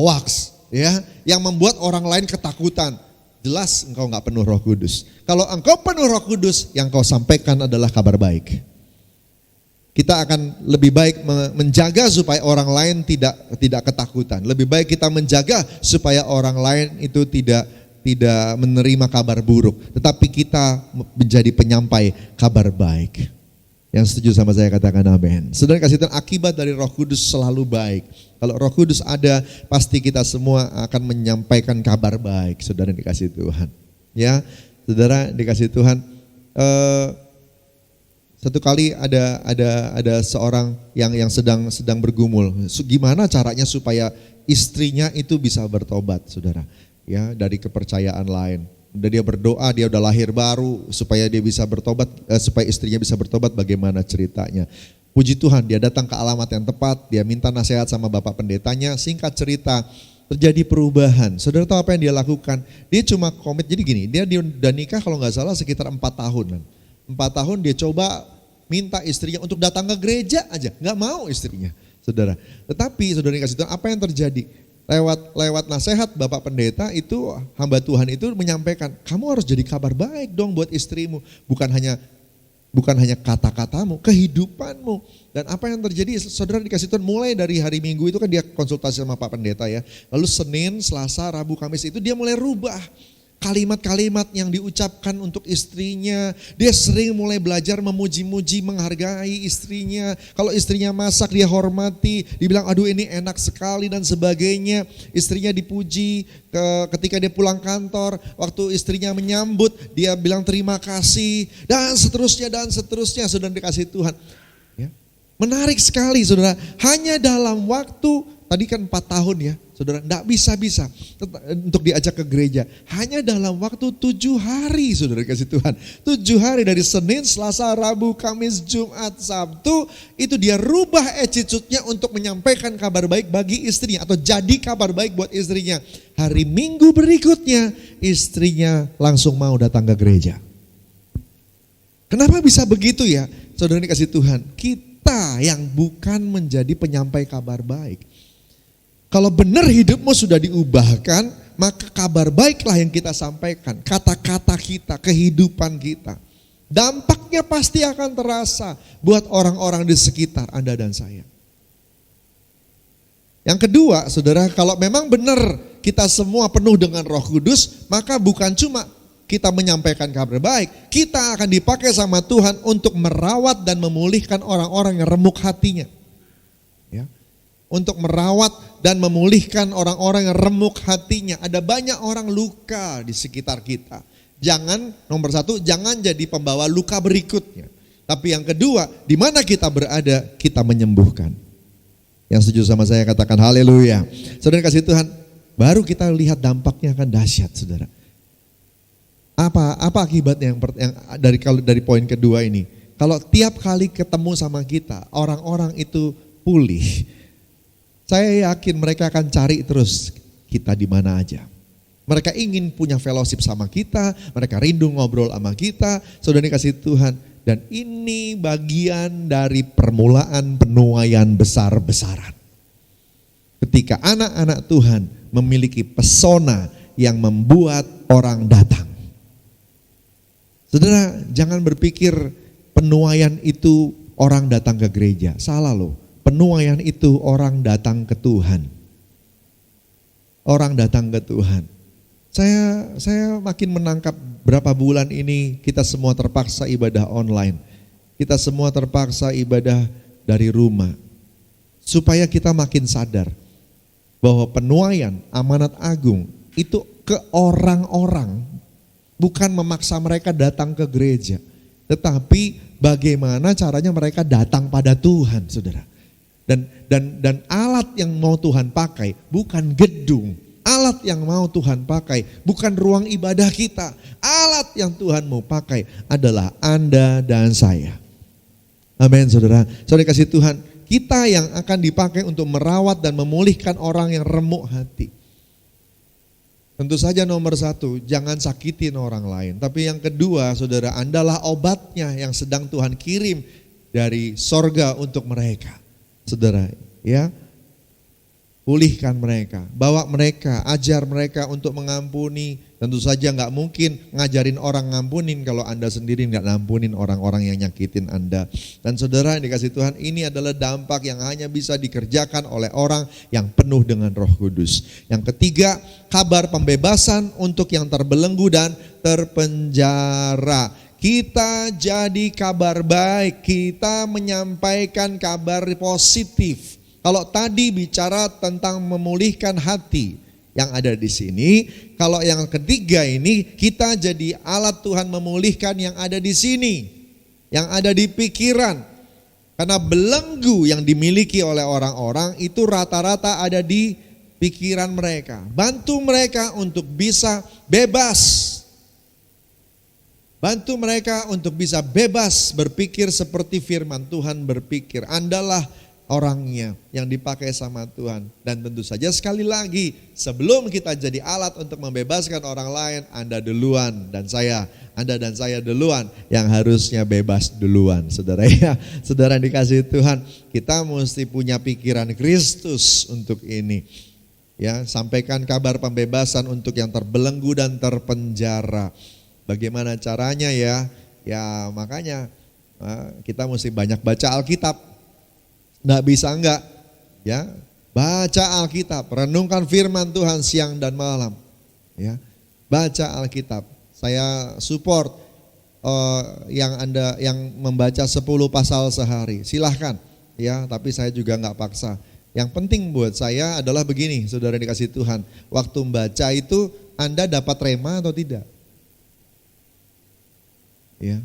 ya, yang membuat orang lain ketakutan. Jelas engkau nggak penuh Roh Kudus. Kalau engkau penuh Roh Kudus, yang kau sampaikan adalah kabar baik. Kita akan lebih baik menjaga supaya orang lain tidak ketakutan. Lebih baik kita menjaga supaya orang lain itu tidak menerima kabar buruk. Tetapi kita menjadi penyampai kabar baik. Yang setuju sama saya katakan amin. Saudara kasih Tuhan, akibat dari Roh Kudus selalu baik. Kalau Roh Kudus ada, pasti kita semua akan menyampaikan kabar baik. Saudara dikasih Tuhan. Ya, saudara dikasih Tuhan. Satu kali ada seorang yang sedang bergumul. Gimana caranya supaya istrinya itu bisa bertobat, saudara? Ya, dari kepercayaan lain. Dia berdoa, dia udah lahir baru supaya dia bisa bertobat, supaya istrinya bisa bertobat. Bagaimana ceritanya? Puji Tuhan, dia datang ke alamat yang tepat, dia minta nasihat sama bapak pendetanya. Singkat cerita, terjadi perubahan. Saudara tahu apa yang dia lakukan? Dia cuma komit, jadi gini, dia udah nikah kalau nggak salah sekitar 4 tahunan. 4 tahun dia coba minta istrinya untuk datang ke gereja aja, nggak mau istrinya, saudara. Tetapi saudara dikasih Tuhan, apa yang terjadi? Lewat nasihat Bapak Pendeta itu, hamba Tuhan itu menyampaikan, kamu harus jadi kabar baik dong buat istrimu, bukan hanya kata-katamu, kehidupanmu. Dan apa yang terjadi, saudara dikasih Tuhan, mulai dari hari Minggu itu kan dia konsultasi sama Pak Pendeta ya, lalu Senin, Selasa, Rabu, Kamis itu dia mulai rubah kalimat-kalimat yang diucapkan untuk istrinya. Dia sering mulai belajar memuji-muji, menghargai istrinya. Kalau istrinya masak dia hormati, dibilang aduh ini enak sekali dan sebagainya. Istrinya dipuji. Ketika dia pulang kantor, waktu istrinya menyambut, dia bilang terima kasih dan seterusnya. Saudara dikasih Tuhan. Ya. Menarik sekali saudara, hanya dalam waktu, tadi kan 4 tahun ya, saudara, enggak bisa untuk diajak ke gereja. Hanya dalam waktu 7 hari, saudara kasih Tuhan. 7 hari dari Senin, Selasa, Rabu, Kamis, Jumat, Sabtu, itu dia rubah attitude-nya untuk menyampaikan kabar baik bagi istrinya, atau jadi kabar baik buat istrinya. Hari Minggu berikutnya, istrinya langsung mau datang ke gereja. Kenapa bisa begitu ya? Saudara dikasih Tuhan, kita yang bukan menjadi penyampai kabar baik. Kalau benar hidupmu sudah diubahkan, maka kabar baiklah yang kita sampaikan. Kata-kata kita, kehidupan kita. Dampaknya pasti akan terasa buat orang-orang di sekitar Anda dan saya. Yang kedua, saudara, kalau memang benar kita semua penuh dengan Roh Kudus, maka bukan cuma kita menyampaikan kabar baik, kita akan dipakai sama Tuhan untuk merawat dan memulihkan orang-orang yang remuk hatinya. Ya. Untuk merawat dan memulihkan orang-orang yang remuk hatinya. Ada banyak orang luka di sekitar kita. Jangan, nomor 1, jangan jadi pembawa luka berikutnya. Tapi yang kedua, di mana kita berada, kita menyembuhkan. Yang setuju sama saya katakan haleluya. Saudara kasih Tuhan, baru kita lihat dampaknya akan dahsyat, saudara. Apa akibatnya yang dari poin kedua ini? Kalau tiap kali ketemu sama kita, orang-orang itu pulih. Saya yakin mereka akan cari terus kita di mana aja. Mereka ingin punya fellowship sama kita, mereka rindu ngobrol sama kita. Saudara dikasih Tuhan, dan ini bagian dari permulaan penuaian besar-besaran. Ketika anak-anak Tuhan memiliki pesona yang membuat orang datang. Saudara, jangan berpikir penuaian itu orang datang ke gereja. Salah loh. Penuaian itu orang datang ke Tuhan. Orang datang ke Tuhan. Saya makin menangkap berapa bulan ini kita semua terpaksa ibadah online. Kita semua terpaksa ibadah dari rumah. Supaya kita makin sadar bahwa penuaian amanat agung itu ke orang-orang, bukan memaksa mereka datang ke gereja, tetapi bagaimana caranya mereka datang pada Tuhan, saudara. Dan alat yang mau Tuhan pakai bukan gedung, alat yang mau Tuhan pakai bukan ruang ibadah kita, alat yang Tuhan mau pakai adalah Anda dan saya. Amin, saudara. Saudara kasih Tuhan, kita yang akan dipakai untuk merawat dan memulihkan orang yang remuk hati. Tentu saja nomor satu, jangan sakitin orang lain. Tapi yang kedua, saudara, Andalah obatnya yang sedang Tuhan kirim dari sorga untuk mereka. Saudara, ya, pulihkan mereka, bawa mereka, ajar mereka untuk mengampuni. Tentu saja nggak mungkin ngajarin orang ngampunin kalau Anda sendiri nggak ngampunin orang-orang yang nyakitin Anda. Dan saudara yang dikasih Tuhan, ini adalah dampak yang hanya bisa dikerjakan oleh orang yang penuh dengan Roh Kudus. Yang ketiga, kabar pembebasan untuk yang terbelenggu dan terpenjara. Kita jadi kabar baik, kita menyampaikan kabar positif. Kalau tadi bicara tentang memulihkan hati yang ada di sini, kalau yang ketiga ini kita jadi alat Tuhan memulihkan yang ada di sini, yang ada di pikiran. Karena belenggu yang dimiliki oleh orang-orang itu rata-rata ada di pikiran mereka. Bantu mereka untuk bisa bebas. Bantu mereka untuk bisa bebas berpikir seperti firman Tuhan berpikir. Andalah orangnya yang dipakai sama Tuhan. Dan tentu saja sekali lagi, sebelum kita jadi alat untuk membebaskan orang lain, Anda duluan dan saya, Anda dan saya duluan yang harusnya bebas duluan. Saudara ya, saudara yang dikasihi Tuhan, kita mesti punya pikiran Kristus untuk ini. Ya, sampaikan kabar pembebasan untuk yang terbelenggu dan terpenjara. Bagaimana caranya ya? Ya makanya kita mesti banyak baca Alkitab. Nggak bisa enggak, ya baca Alkitab, renungkan firman Tuhan siang dan malam, ya baca Alkitab. Saya support yang membaca 10 pasal sehari, silahkan, ya tapi saya juga nggak paksa. Yang penting buat saya adalah begini, saudara dikasih Tuhan, waktu membaca itu Anda dapat rema atau tidak? Ya,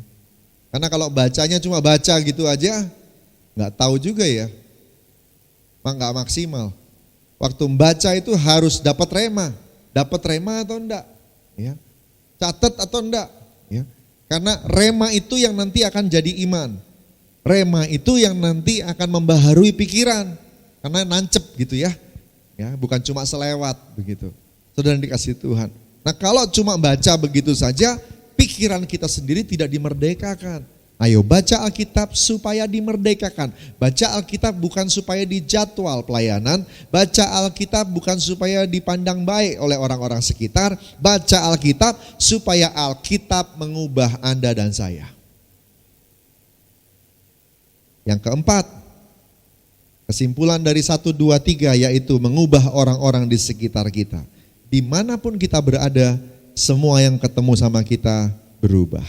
karena kalau bacanya cuma baca gitu aja, nggak tahu juga ya, nggak maksimal. Waktu membaca itu harus dapat rema atau enggak, ya, catat atau enggak, ya, karena rema itu yang nanti akan jadi iman, rema itu yang nanti akan membaharui pikiran, karena nancep gitu ya, bukan cuma selewat begitu. Saudara dikasih Tuhan. Nah kalau cuma baca begitu saja, pikiran kita sendiri tidak dimerdekakan. Ayo baca Alkitab supaya dimerdekakan. Baca Alkitab bukan supaya dijadwal pelayanan. Baca Alkitab bukan supaya dipandang baik oleh orang-orang sekitar. Baca Alkitab supaya Alkitab mengubah Anda dan saya. Yang keempat, kesimpulan dari 1, 2, 3 yaitu mengubah orang-orang di sekitar kita. Dimanapun kita berada, semua yang ketemu sama kita berubah.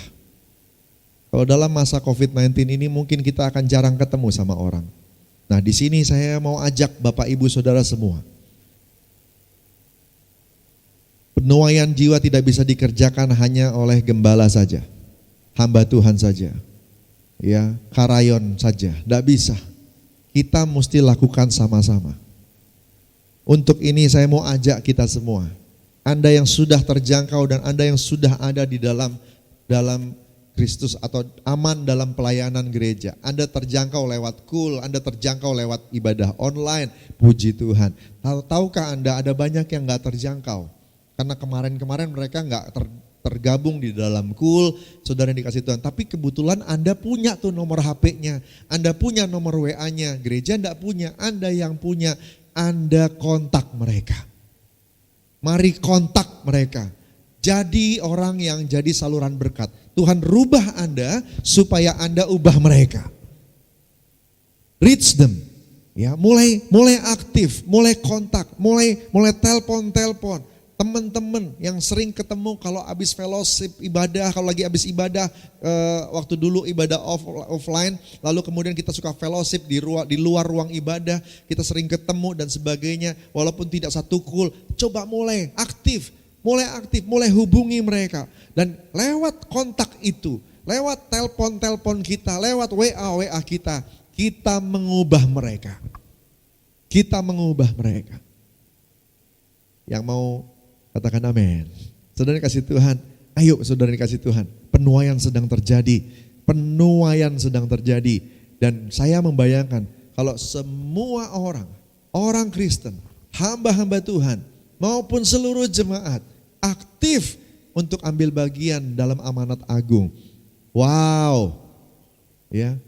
Kalau dalam masa COVID-19 ini mungkin kita akan jarang ketemu sama orang. Nah di sini saya mau ajak Bapak Ibu Saudara semua. Penuaian jiwa tidak bisa dikerjakan hanya oleh gembala saja, hamba Tuhan saja, ya karayon saja, tidak bisa. Kita mesti lakukan sama-sama. Untuk ini saya mau ajak kita semua. Anda yang sudah terjangkau dan Anda yang sudah ada di dalam Kristus atau aman dalam pelayanan gereja. Anda terjangkau lewat Cool, Anda terjangkau lewat ibadah online, puji Tuhan. Tahukah Anda ada banyak yang gak terjangkau? Karena kemarin-kemarin mereka gak tergabung di dalam Cool, saudara yang dikasih Tuhan. Tapi kebetulan Anda punya tuh nomor HP-nya, Anda punya nomor WA-nya, gereja gak punya, Anda yang punya. Anda kontak mereka. Mari kontak mereka. Jadi orang yang jadi saluran berkat. Tuhan rubah Anda supaya Anda ubah mereka. Reach them. Ya, mulai aktif, mulai kontak, mulai telepon. Teman-teman yang sering ketemu kalau habis fellowship ibadah, kalau lagi habis ibadah, waktu dulu ibadah offline, lalu kemudian kita suka fellowship di luar ruang ibadah, kita sering ketemu dan sebagainya, walaupun tidak satu kul, coba mulai aktif, mulai hubungi mereka. Dan lewat kontak itu, lewat telepon kita, lewat WA kita mengubah mereka. Kita mengubah mereka. Yang mau katakan amin. Saudara kasih Tuhan, ayo saudara kasih Tuhan. Penuaian sedang terjadi. Dan saya membayangkan kalau semua orang Kristen, hamba-hamba Tuhan, maupun seluruh jemaat, aktif untuk ambil bagian dalam amanat agung. Wow, ya,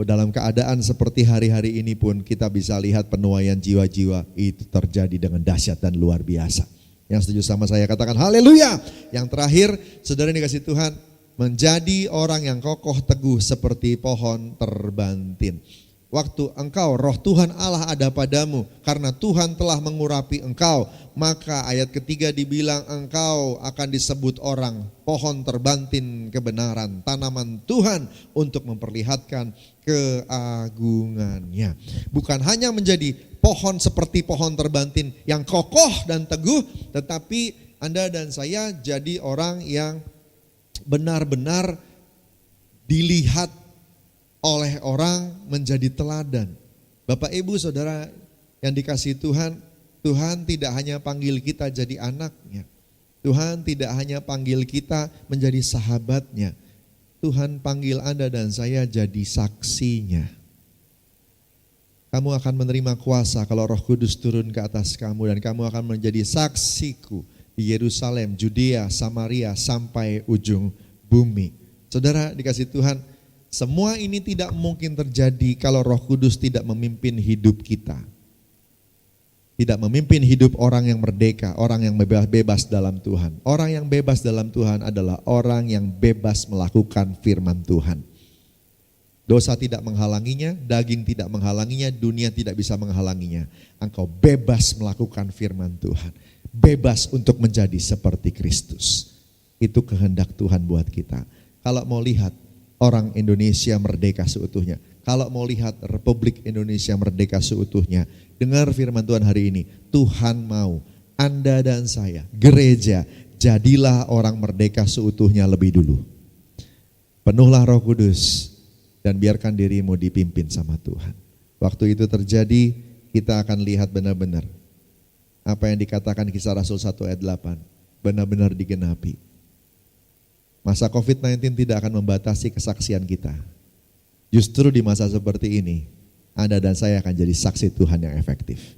dalam keadaan seperti hari-hari ini pun kita bisa lihat penuaian jiwa-jiwa itu terjadi dengan dahsyat dan luar biasa. Yang setuju sama saya katakan haleluya. Yang terakhir, saudara dikasih Tuhan, menjadi orang yang kokoh teguh seperti pohon terbantin. Waktu engkau roh Tuhan Allah ada padamu, karena Tuhan telah mengurapi engkau, maka ayat ketiga dibilang engkau akan disebut orang pohon terbantin kebenaran, tanaman Tuhan untuk memperlihatkan keagungannya. Bukan hanya menjadi pohon seperti pohon terbantin yang kokoh dan teguh, tetapi Anda dan saya jadi orang yang benar-benar dilihat oleh orang, menjadi teladan. Bapak Ibu Saudara yang dikasihi Tuhan, Tuhan tidak hanya panggil kita jadi anaknya. Tuhan tidak hanya panggil kita menjadi sahabatnya. Tuhan panggil Anda dan saya jadi saksinya. Kamu akan menerima kuasa kalau Roh Kudus turun ke atas kamu, dan kamu akan menjadi saksiku di Yerusalem, Judea, Samaria, sampai ujung bumi. Saudara dikasihi Tuhan, semua ini tidak mungkin terjadi kalau Roh Kudus tidak memimpin hidup kita. Tidak memimpin hidup orang yang merdeka, orang yang bebas dalam Tuhan. Orang yang bebas dalam Tuhan adalah orang yang bebas melakukan firman Tuhan. Dosa tidak menghalanginya, daging tidak menghalanginya, dunia tidak bisa menghalanginya. Engkau bebas melakukan firman Tuhan. Bebas untuk menjadi seperti Kristus. Itu kehendak Tuhan buat kita. Kalau mau lihat orang Indonesia merdeka seutuhnya, kalau mau lihat Republik Indonesia merdeka seutuhnya, dengar firman Tuhan hari ini. Tuhan mau Anda dan saya, gereja, jadilah orang merdeka seutuhnya lebih dulu. Penuhlah Roh Kudus dan biarkan dirimu dipimpin sama Tuhan. Waktu itu terjadi, kita akan lihat benar-benar apa yang dikatakan Kisah Rasul 1 ayat 8 benar-benar digenapi. Masa COVID-19 tidak akan membatasi kesaksian kita. Justru di masa seperti ini, Anda dan saya akan jadi saksi Tuhan yang efektif.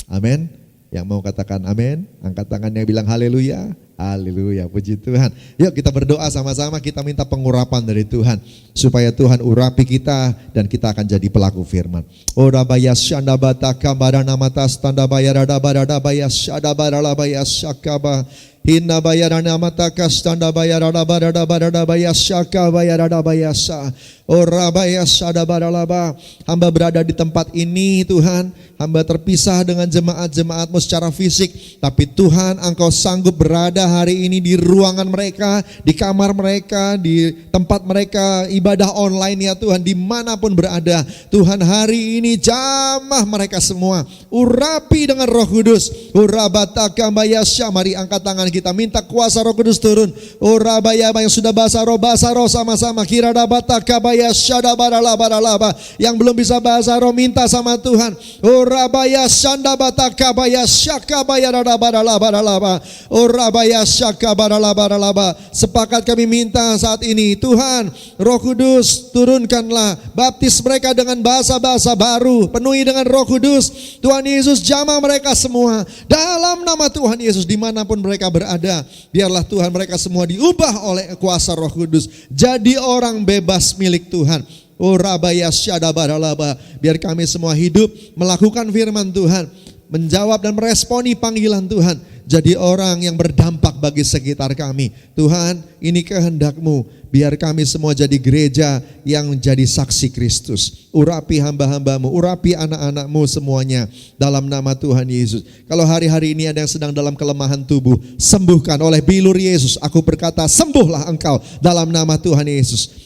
Amin. Yang mau katakan amin, angkat tangannya bilang haleluya. Haleluya, puji Tuhan. Yuk kita berdoa sama-sama, kita minta pengurapan dari Tuhan. Supaya Tuhan urapi kita dan kita akan jadi pelaku firman. Ora bayas syanda bataka barana matas tanda bayarada barada bayas syada barala bayas syakaba. Hinna bayarana mataka standa bayarada barada barada bayas syaka bayarada bayasa. Ora bayas syada baralaba. Hamba berada di tempat ini Tuhan. Hamba terpisah dengan jemaat-jemaat-Mu secara fisik. Tapi Tuhan, Engkau sanggup berada hari ini di ruangan mereka, di kamar mereka, di tempat mereka ibadah online ya Tuhan, dimanapun berada. Tuhan hari ini jamah mereka semua, urapi dengan Roh Kudus. Urabataka bayasya, mari angkat tangan kita, minta kuasa Roh Kudus turun. Urabaya yang sudah bahasa roh sama-sama. Kiradabataka bayasya dabaralaba. Yang belum bisa bahasa roh minta sama Tuhan. Urabaya sandabataka bayasya kabayaradabaralaba. Urabaya syakabaralaba. Sepakat kami minta saat ini, Tuhan, Roh Kudus turunkanlah, baptis mereka dengan bahasa-bahasa baru, penuhi dengan Roh Kudus. Tuhan Yesus jamah mereka semua dalam nama Tuhan Yesus, dimanapun mereka berada. Biarlah Tuhan mereka semua diubah oleh kuasa Roh Kudus, jadi orang bebas milik Tuhan. Urabaya syadabaralaba. Biar kami semua hidup melakukan firman Tuhan. menjawab dan meresponi panggilan Tuhan. Jadi orang yang berdampak bagi sekitar kami. Tuhan, ini kehendak-Mu. Biar kami semua jadi gereja yang menjadi saksi Kristus. Urapi hamba-hamba-Mu, urapi anak-anak-Mu semuanya dalam nama Tuhan Yesus. Kalau hari-hari ini ada yang sedang dalam kelemahan tubuh, sembuhkan oleh bilur Yesus. Aku berkata, sembuhlah engkau dalam nama Tuhan Yesus.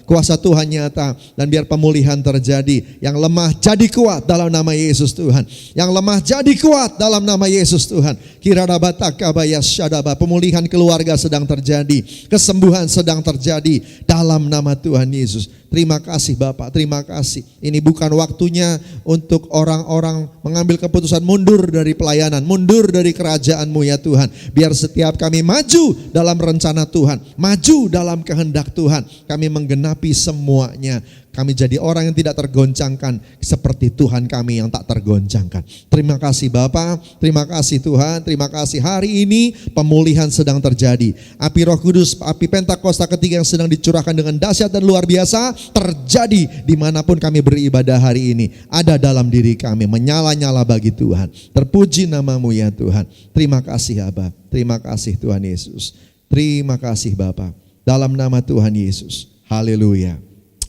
Kuasa Tuhan nyata dan biar pemulihan terjadi. Yang lemah jadi kuat dalam nama Yesus Tuhan. Yang lemah jadi kuat dalam nama Yesus Tuhan. Pemulihan keluarga sedang terjadi, kesembuhan sedang terjadi dalam nama Tuhan Yesus. Terima kasih Bapak, terima kasih. Ini bukan waktunya untuk orang-orang mengambil keputusan mundur dari pelayanan, mundur dari kerajaan-Mu ya Tuhan. Biar setiap kami maju dalam rencana Tuhan, maju dalam kehendak Tuhan. Kami menggenapi semuanya. Kami jadi orang yang tidak tergoncangkan seperti Tuhan kami yang tak tergoncangkan. Terima kasih Bapa, terima kasih Tuhan, terima kasih. Hari ini pemulihan sedang terjadi. Api Roh Kudus, api Pentakosta ketiga yang sedang dicurahkan dengan dahsyat dan luar biasa terjadi dimanapun kami beribadah hari ini. Ada dalam diri kami, menyala-nyala bagi Tuhan. Terpuji nama-Mu ya Tuhan. Terima kasih Aba, terima kasih Tuhan Yesus. Terima kasih Bapa. Dalam nama Tuhan Yesus. Haleluya.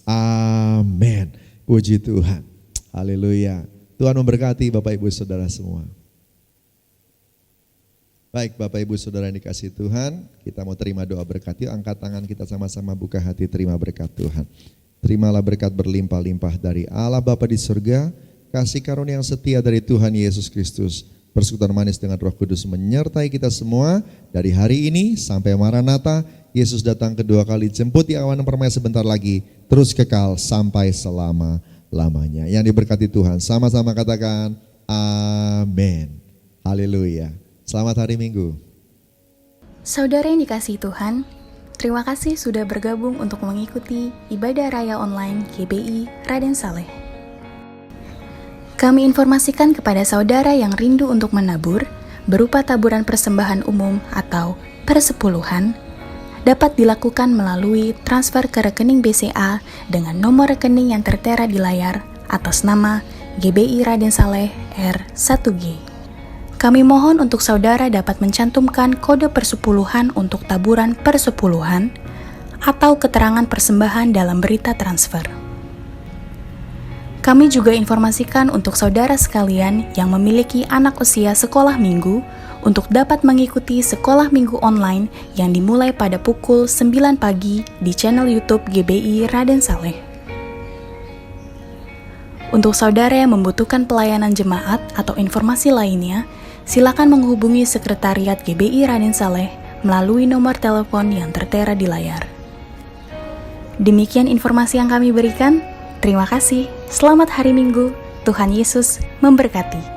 Amin. Puji Tuhan. Haleluya. Tuhan memberkati Bapak Ibu Saudara semua. Baik Bapak Ibu Saudara yang dikasihi Tuhan, kita mau terima doa berkat. Yuk angkat tangan kita sama-sama buka hati terima berkat Tuhan. Terimalah berkat berlimpah-limpah dari Allah Bapa di surga, kasih karunia yang setia dari Tuhan Yesus Kristus, persekutuan manis dengan Roh Kudus menyertai kita semua dari hari ini sampai Maranatha. Yesus datang kedua kali, jemput di awan permai sebentar lagi, terus kekal sampai selama-lamanya. Yang diberkati Tuhan, sama-sama katakan amin. Haleluya. Selamat hari Minggu. Saudara yang dikasihi Tuhan, terima kasih sudah bergabung untuk mengikuti ibadah raya online GBI Raden Saleh. Kami informasikan kepada saudara yang rindu untuk menabur, berupa taburan persembahan umum atau persepuluhan, dapat dilakukan melalui transfer ke rekening BCA dengan nomor rekening yang tertera di layar atas nama GBI Raden Saleh R1G. Kami mohon untuk saudara dapat mencantumkan kode persepuluhan untuk taburan persepuluhan atau keterangan persembahan dalam berita transfer. Kami juga informasikan untuk saudara sekalian yang memiliki anak usia sekolah minggu untuk dapat mengikuti sekolah minggu online yang dimulai pada pukul 9 pagi di channel YouTube GBI Raden Saleh. Untuk saudara yang membutuhkan pelayanan jemaat atau informasi lainnya, silakan menghubungi Sekretariat GBI Raden Saleh melalui nomor telepon yang tertera di layar. Demikian informasi yang kami berikan. Terima kasih. Selamat hari Minggu. Tuhan Yesus memberkati.